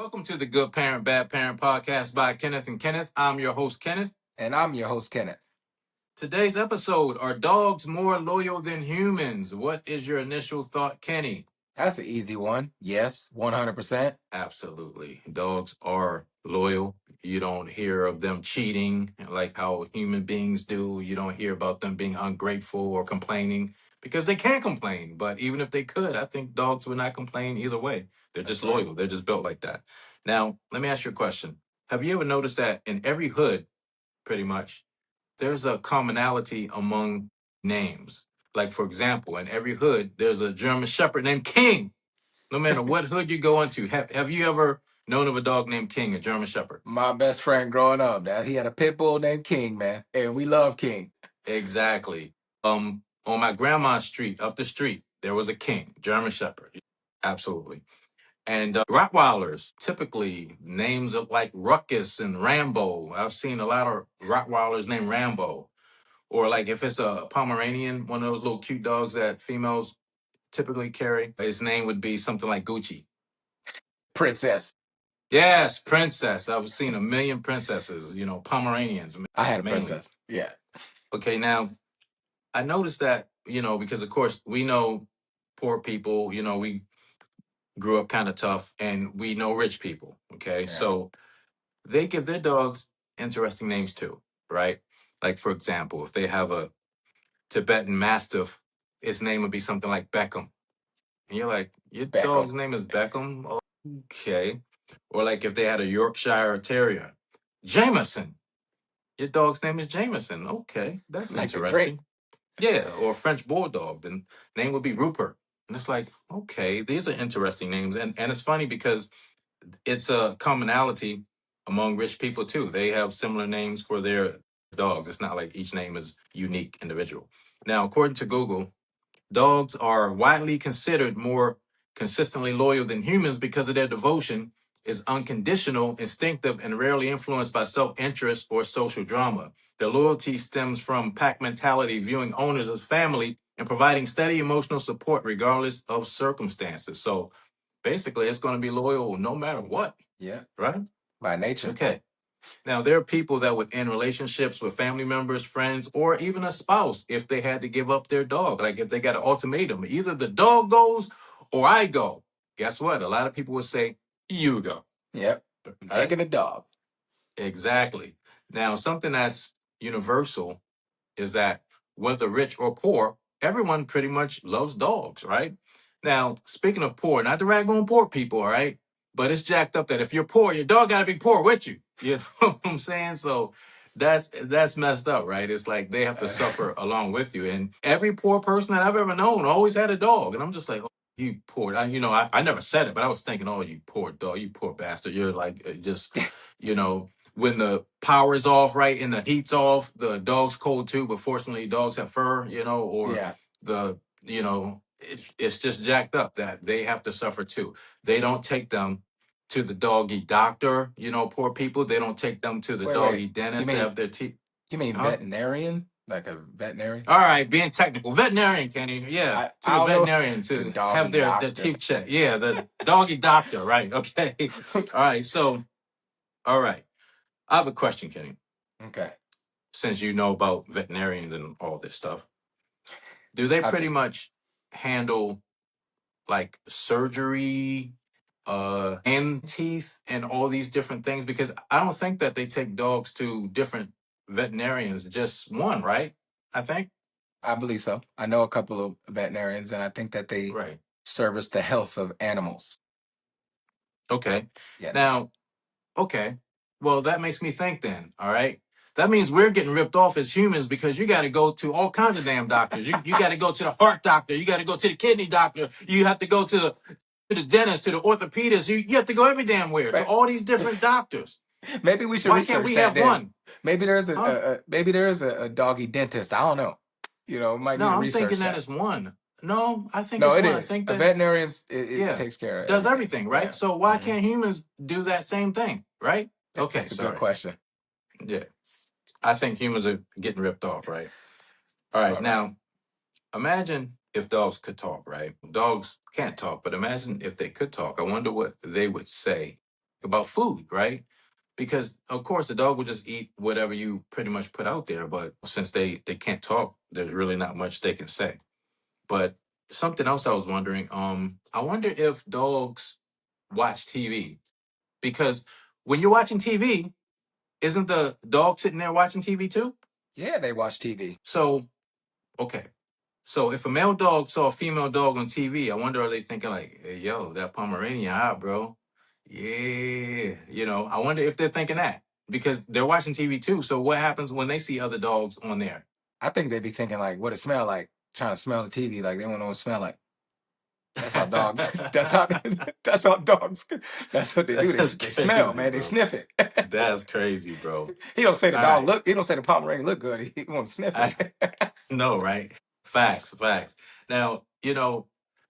Welcome to the Good Parent, Bad Parent podcast by Kenneth and Kenneth. I'm your host, Kenneth. And I'm your host, Kenneth. Today's episode, are dogs more loyal than humans? What is your initial thought, Kenny? That's an easy one. Yes, 100%. Absolutely. Dogs are loyal. You don't hear of them cheating like how human beings do. You don't hear about them being ungrateful or complaining because they can't complain. But even if they could, I think dogs would not complain either way. They're That's just right. loyal. They're just built like that. Now, let me ask you a question. Have you ever noticed that in every hood, pretty much, there's a commonality among names? Like, for example, in every hood, there's a German Shepherd named King. No matter what hood you go into, have you ever known of a dog named King, a German Shepherd? My best friend growing up, that he had a pit bull named King, man. And we love King. Exactly. On my grandma's street, up the street, there was a King, German Shepherd. Absolutely. And Rottweilers, typically names of like Ruckus and Rambo. I've seen a lot of Rottweilers named Rambo. Or like if it's a Pomeranian, one of those little cute dogs that females typically carry, his name would be something like Gucci. Princess. Yes, princess. I've seen a million princesses, Pomeranians I had a mainly. princess. Yeah. Okay, now I noticed that, because of course we know poor people, we grew up kind of tough and we know rich people. Okay, Yeah. so they give their dogs interesting names too, right? Like, for example, if they have a Tibetan Mastiff, its name would be something like Beckham. And you're like, your Beckham. dog's name is Beckham? Okay. Or like if they had a Yorkshire Terrier, Jameson. Your dog's name is Jameson. Okay, that's Like the drink. interesting. Yeah, or a French Bulldog. The name would be Rupert. And it's like, okay, these are interesting names. And it's funny because it's a commonality among rich people too. They have similar names for their dogs. It's not like each name is unique individual. Now, according to Google, dogs are widely considered more consistently loyal than humans because of their devotion is unconditional, instinctive, and rarely influenced by self-interest or social drama. Their loyalty stems from pack mentality, viewing owners as family and providing steady emotional support regardless of circumstances. So basically, it's going to be loyal no matter what, Yeah. right? By nature. Okay. Now, there are people that would end relationships with family members, friends, or even a spouse if they had to give up their dog. Like if they got an ultimatum, either the dog goes or I go. Guess what? A lot of people would say, you go. Yep. I'm Right? taking a dog. Exactly. Now, something that's universal is that whether rich or poor, everyone pretty much loves dogs, right? Now, speaking of poor, not to rag on poor people, all right? But it's jacked up that if you're poor, your dog gotta be poor with you. You know what I'm saying? So that's messed up, right? It's like they have to suffer along with you. And every poor person that I've ever known always had a dog. And I'm just like, oh, you poor. I never said it, but I was thinking, oh, you poor dog, you poor bastard. You're like just, you know, when the power is off, right, and the heat's off, the dog's cold too. But fortunately, dogs have fur, or Yeah. it's just jacked up that they have to suffer too. They don't take them to the doggy doctor, poor people. They don't take them to the Wait. doggy You dentist to mean have their teeth. you mean Huh? veterinarian? Like a veterinarian? All right, being technical, veterinarian, Kenny. Yeah, to I the don't know. veterinarian The to have doggy their doctor. teeth checked. Yeah, the doggy doctor. Right. Okay. All right. So, all right. I have a question, Kenny. Okay. Since you know about veterinarians and all this stuff, do they I pretty just much handle like surgery, and teeth and all these different things? Because I don't think that they take dogs to different veterinarians, just one, right? I think. I believe so. I know a couple of veterinarians, and I think that they Right. service the health of animals. Okay. Yes. Now, okay. Well, that makes me think then, all right? That means we're getting ripped off as humans because you got to go to all kinds of damn doctors. You got to go to the heart doctor. You got to go to the kidney doctor. You have to go to the dentist, to the orthopedist. You have to go every damn where, to Right. all these different doctors. Maybe we should Why can't research we that have then. one? Maybe there's Huh? maybe there is a doggy dentist. I don't know. Might No, need to I'm thinking research that that. it's one. No, I think No, it's it one. I is. think A that, veterinarian, it yeah, takes care of does everything. everything, right? Yeah. So why Hmm. can't humans do that same thing, right? Okay, That's a good sorry. question. Yeah. I think humans are getting ripped off, right? All right. All right. Now, imagine if dogs could talk, right? Dogs can't talk, but imagine if they could talk. I wonder what they would say. about food, right? Because of course the dog will just eat whatever you pretty much put out there, but since they can't talk, there's really not much they can say. But something else I was wondering, I wonder if dogs watch TV, because when you're watching TV, isn't the dog sitting there watching TV too? Yeah, they watch TV. So, okay. So if a male dog saw a female dog on TV, I wonder, are they thinking like, hey, yo, that Pomeranian hot, bro? Yeah. I wonder if they're thinking that because they're watching TV too. So what happens when they see other dogs on there? I think they'd be thinking like, what it smell like? Trying to smell the TV, like they want to know what it smell like. That's how dogs. That's how. That's how dogs. That's what they do. They, That's they smell, crazy, man. They bro. sniff it. That's crazy, bro. He don't say the All dog right. look. He don't say the Pomeranian look good. He want to sniff it. No, right? Facts, facts. Now,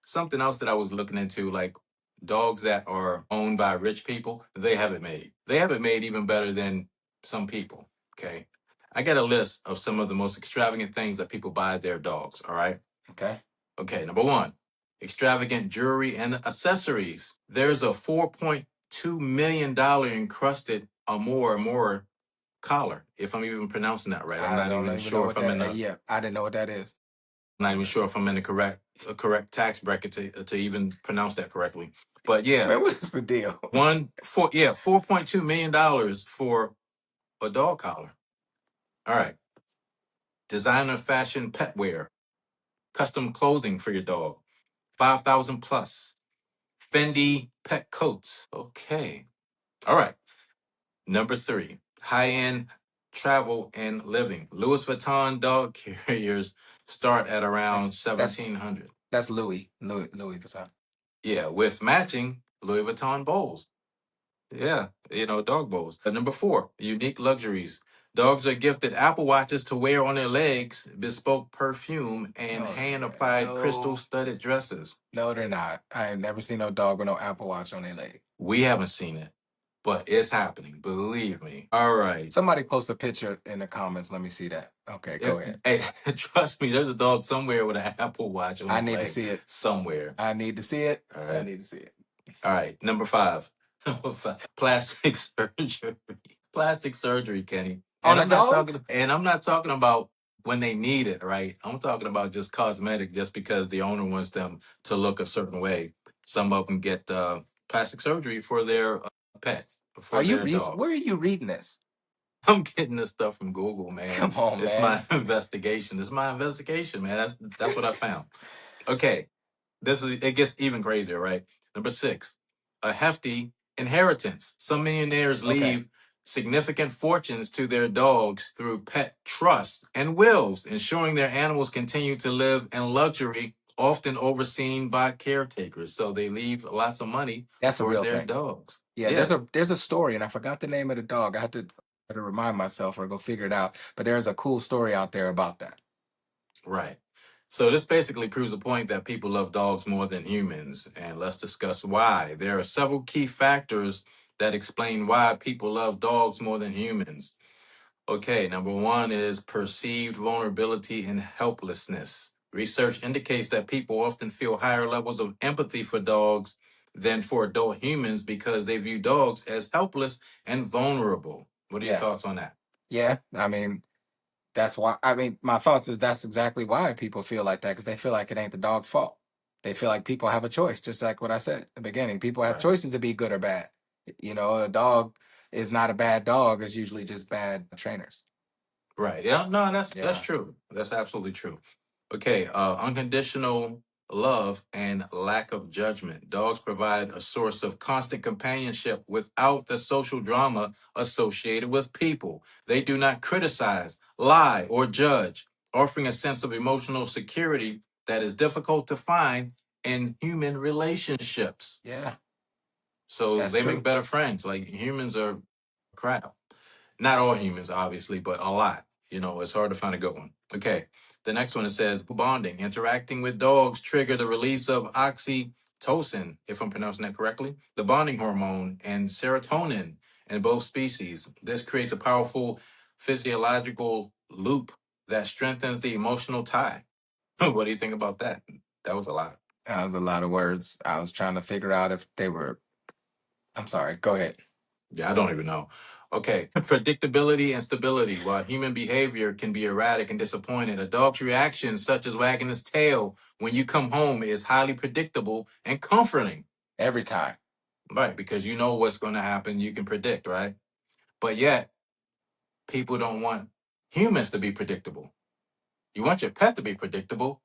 something else that I was looking into, like dogs that are owned by rich people, they have it made. They have it made even better than some people. Okay. I got a list of some of the most extravagant things that people buy their dogs. All right. Okay. Okay. Number one, extravagant jewelry and accessories. There's a $4.2 million encrusted Amore collar, if I'm even pronouncing that right. I'm I not don't even even know sure what if I'm in that. the Yeah, I didn't know what that is. not even sure if I'm in the correct tax bracket to even pronounce that correctly. But yeah, Man, what is the deal? $4.2 million for a dog collar. All right. Designer fashion pet wear, custom clothing for your dog, 5,000 plus. Fendi pet coats. Okay. All right. Number 3, high-end travel and living. Louis Vuitton dog carriers start at around That's 1,700. that's Louis Vuitton. Yeah, with matching Louis Vuitton bowls. Yeah, dog bowls. Number 4, unique luxuries. Dogs are gifted Apple Watches to wear on their legs, bespoke perfume, and No, hand-applied crystal-studded dresses. no, they're not. I ain't never seen no dog with no Apple Watch on their leg. We haven't seen it, but it's happening. Believe me. All right. Somebody post a picture in the comments. Let me see that. Okay, go ahead. Hey, trust me, there's a dog somewhere with an Apple Watch on his I need leg. to see it. Somewhere. I need to see it. All I right. need to see it. All right. Number 5. Plastic surgery. Plastic surgery, Kenny. On a I'm not dog? talking about when they need it, right? I'm talking about just cosmetic, just because the owner wants them to look a certain way. Some of them get plastic surgery for their pet, for their dog. Where are you reading this? I'm getting this stuff from Google, man. Come on, It's man. my investigation. It's my investigation, man. That's what I found. Okay. It gets even crazier, right? Number 6, a hefty inheritance. Some millionaires leave significant fortunes to their dogs through pet trusts and wills, ensuring their animals continue to live in luxury, often overseen by caretakers. So they leave lots of money That's a for real their thing. dogs. Yeah, there's a story, and I forgot the name of the dog. I had to remind myself or go figure it out. But there's a cool story out there about that. Right. So this basically proves a point that people love dogs more than humans, and let's discuss why. There are several key factors that explain why people love dogs more than humans. Okay, number 1 is perceived vulnerability and helplessness. Research indicates that people often feel higher levels of empathy for dogs than for adult humans because they view dogs as helpless and vulnerable. What are your thoughts on that? Yeah, I mean, that's why. I mean, my thoughts is that's exactly why people feel like that, because they feel like it ain't the dog's fault. They feel like people have a choice, just like what I said at the beginning. People have Right. choices to be good or bad. A dog is not a bad dog. It's usually just bad trainers. Right. Yeah. No, that's true. That's absolutely true. Okay. Unconditional love and lack of judgment. Dogs provide a source of constant companionship without the social drama associated with people. They do not criticize, lie, or judge, offering a sense of emotional security that is difficult to find in human relationships. Yeah. So That's they true. make better friends. Like humans are crap. Not all humans, obviously, but a lot. It's hard to find a good one. Okay. The next one, it says bonding. Interacting with dogs trigger the release of oxytocin, if I'm pronouncing that correctly, the bonding hormone, and serotonin in both species. This creates a powerful physiological loop that strengthens the emotional tie. What do you think about that? That was a lot. That was a lot of words. I was trying to figure out if they were I'm sorry. Go ahead. Yeah, I don't even know. Okay. Predictability and stability. While human behavior can be erratic and disappointing, a dog's reaction, such as wagging its tail when you come home, is highly predictable and comforting. Every time. Right, because you know what's going to happen. You can predict, right? But yet, people don't want humans to be predictable. You want your pet to be predictable,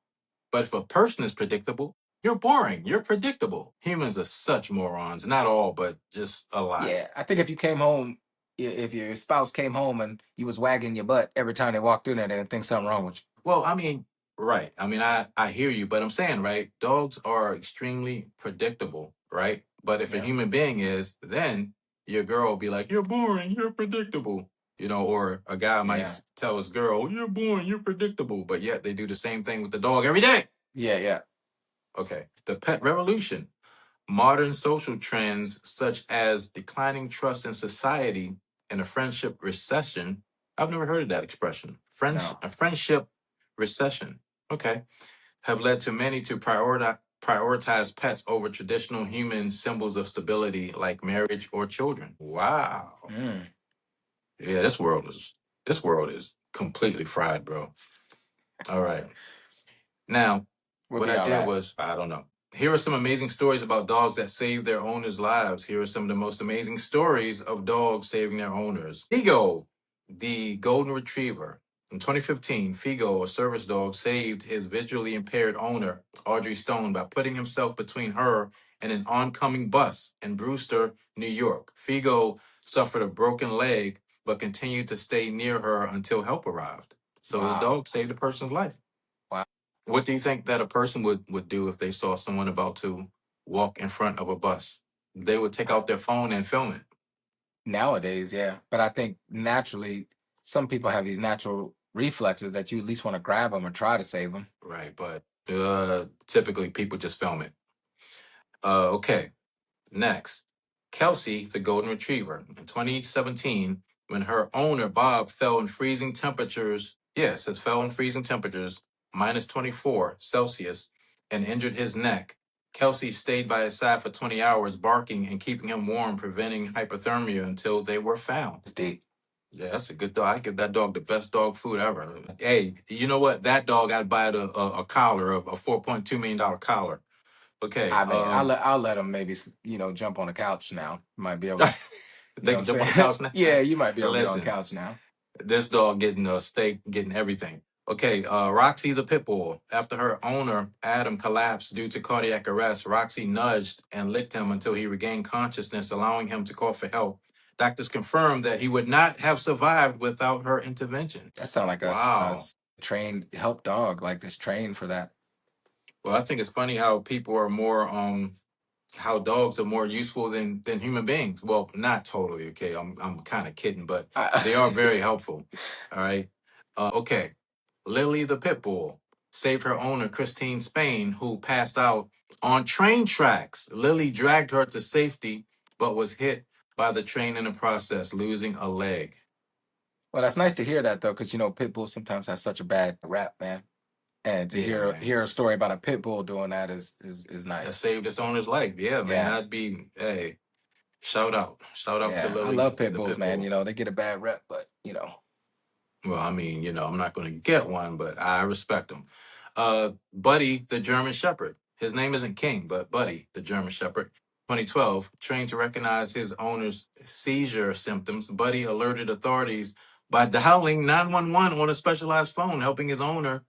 but if a person is predictable, you're boring. You're predictable. Humans are such morons. Not all, but just a lot. Yeah, I think if you came home, if your spouse came home and you was wagging your butt every time they walked through there, they'd think something wrong with you. Well, I mean, right. I mean, I hear you, but I'm saying, right, dogs are extremely predictable, right? But if a Yeah. human being is, then your girl will be like, "You're boring, you're predictable." You know, or a guy might Yeah. tell his girl, "You're boring, you're predictable," but yet they do the same thing with the dog every day. Yeah, yeah. Okay. The pet revolution. Modern social trends such as declining trust in society and a friendship recession. I've never heard of that expression. No. A friendship recession. Okay. Have led to many to prioritize pets over traditional human symbols of stability like marriage or children. Wow. Mm. Yeah, this world is completely fried, bro. All right. Now, We'll what be I all did right. was, I don't know. Here are some amazing stories about dogs that saved their owners' lives. Here are some of the most amazing stories of dogs saving their owners. Figo, the golden retriever. In 2015, Figo, a service dog, saved his visually impaired owner, Audrey Stone, by putting himself between her and an oncoming bus in Brewster, New York. Figo suffered a broken leg, but continued to stay near her until help arrived. So the Wow. dog saved a person's life. Wow. What do you think that a person would do if they saw someone about to walk in front of a bus? They would take out their phone and film it. Nowadays, yeah. But I think naturally, some people have these natural reflexes that you at least want to grab them or try to save them. Right, but typically people just film it. Okay, next. Kelsey, the golden retriever. In 2017, when her owner Bob fell in freezing temperatures, yes, it fell in freezing temperatures, minus 24 Celsius, and injured his neck. Kelsey stayed by his side for 20 hours, barking and keeping him warm, preventing hypothermia until they were found. It's deep. Yeah, that's a good dog. I give that dog the best dog food ever. Hey, you know what? That dog, I'd buy it a collar, a $4.2 million collar. Okay. I mean, I'll let them maybe jump on the couch now. Might be able to, They can what jump I'm on the saying? couch now. Yeah, you might be able to get on the Listen, couch now. this dog getting a steak, getting everything. Okay, Roxy the pit bull. After her owner Adam collapsed due to cardiac arrest, Roxy nudged and licked him until he regained consciousness, allowing him to call for help. Doctors confirmed that he would not have survived without her intervention. That sounds like a Wow. trained help dog, like this trained for that. Well, I think it's funny how people are more how dogs are more useful than human beings. Well, not totally. Okay, I'm kind of kidding, but they are very helpful. All right. Okay. Lily the pit bull saved her owner Christine Spain, who passed out on train tracks. Lily dragged her to safety, but was hit by the train in the process, losing a leg. Well, that's nice to hear that though, because pit bulls sometimes have such a bad rap, man. And to Yeah, man. hear a story about a pit bull doing that is That nice. saved its owner's life. Yeah, man. Yeah, That'd be hey. Shout out. Shout out to yeah. I Lily love pit the bulls, pit man. bull. They get a bad rep, but Well, I mean, I'm not going to get one, but I respect him. Buddy, the German Shepherd. His name isn't King, but Buddy, the German Shepherd. 2012, trained to recognize his owner's seizure symptoms, Buddy alerted authorities by dialing 911 on a specialized phone, helping his owner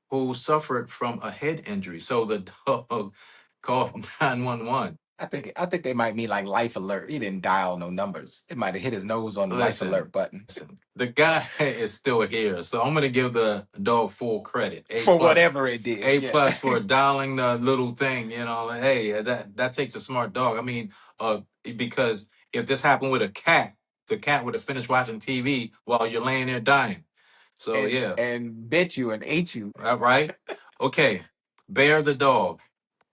who suffered from a head injury. So the dog called 911. I think they might mean like life alert. He didn't dial no numbers. It might have hit his nose on the life alert button. Listen, the guy is still here, so I'm gonna give the dog full credit. A For plus, whatever it did. A Yeah. plus for dialing the little thing. Hey, that takes a smart dog. I mean, because if this happened with a cat, the cat would have finished watching TV while you're laying there dying. So yeah, And bit you and ate you. right. Okay, Bear the dog.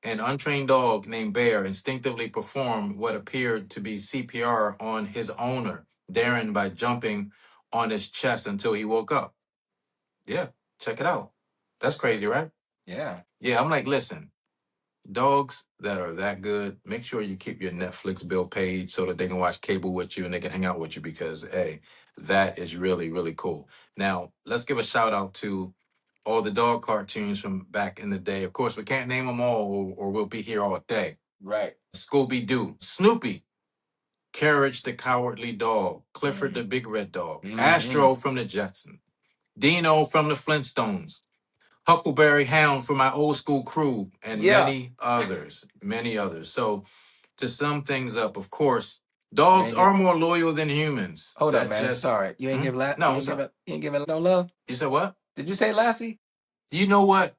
An untrained dog named Bear instinctively performed what appeared to be CPR on his owner, Darren, by jumping on his chest until he woke up. Yeah, check it out. That's crazy, right? Yeah. Yeah, I'm like, listen, dogs that are that good, make sure you keep your Netflix bill paid so that they can watch cable with you and they can hang out with you because, hey, that is really, really cool. Now, let's give a shout out to all the dog cartoons from back in the day. Of course, we can't name them all or we'll be here all day. Right. Scooby Doo, Snoopy, Courage the Cowardly Dog, Clifford the Big Red Dog, Astro from the Jetsons, Dino from the Flintstones, Huckleberry Hound for my old school crew, and Yeah. many others, many others. So to sum things up, of course, You dogs ain't are give, more loyal than humans. hold up, That man. just Sorry. You ain't Hmm? give No, you it's not. ain't give it no love. You said what? Did you say Lassie? You know what?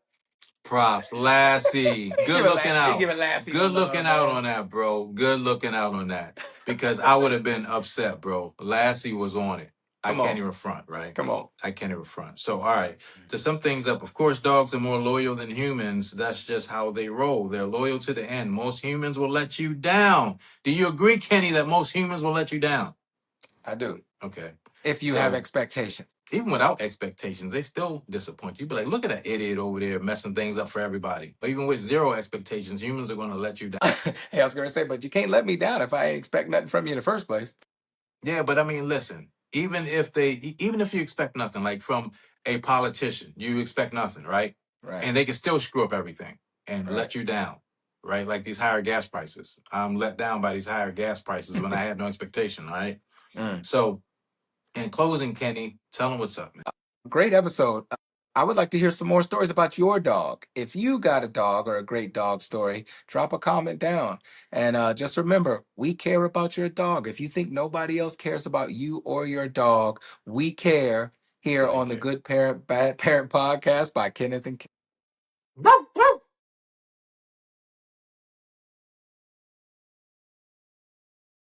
Props, Lassie. Good looking out. Giving Lassie Good no looking love, out man. on that, bro. Good looking out on that. Because I would have been upset, bro. Lassie was on it. I Come can't on. even front, right? Come on. I can't even front. So, all right. To sum things up, of course, dogs are more loyal than humans. That's just how they roll. They're loyal to the end. Most humans will let you down. Do you agree, Kenny, that most humans will let you down? I do. Okay. If you So- have expectations. Even without expectations, they still disappoint you. Be like, look at that idiot over there messing things up for everybody. Or even with zero expectations, humans are going to let you down. Hey, I was gonna say, but you can't let me down if I ain't expect nothing from you in the first place. Yeah, but I mean, listen, even if you expect nothing, like from a politician, you expect nothing, right? Right. And they can still screw up everything and Right. let you down, right? Like these higher gas prices. I'm let down by these higher gas prices when I had no expectation, right? So, in closing, Kenny, tell them what's up, man. Great episode. I would like to hear some more stories about your dog. If you got a dog or a great dog story, drop a comment down. And just remember, we care about your dog. If you think nobody else cares about you or your dog, we care here Right, on the okay. Good Parent, Bad Parent podcast by Kenneth and Ken.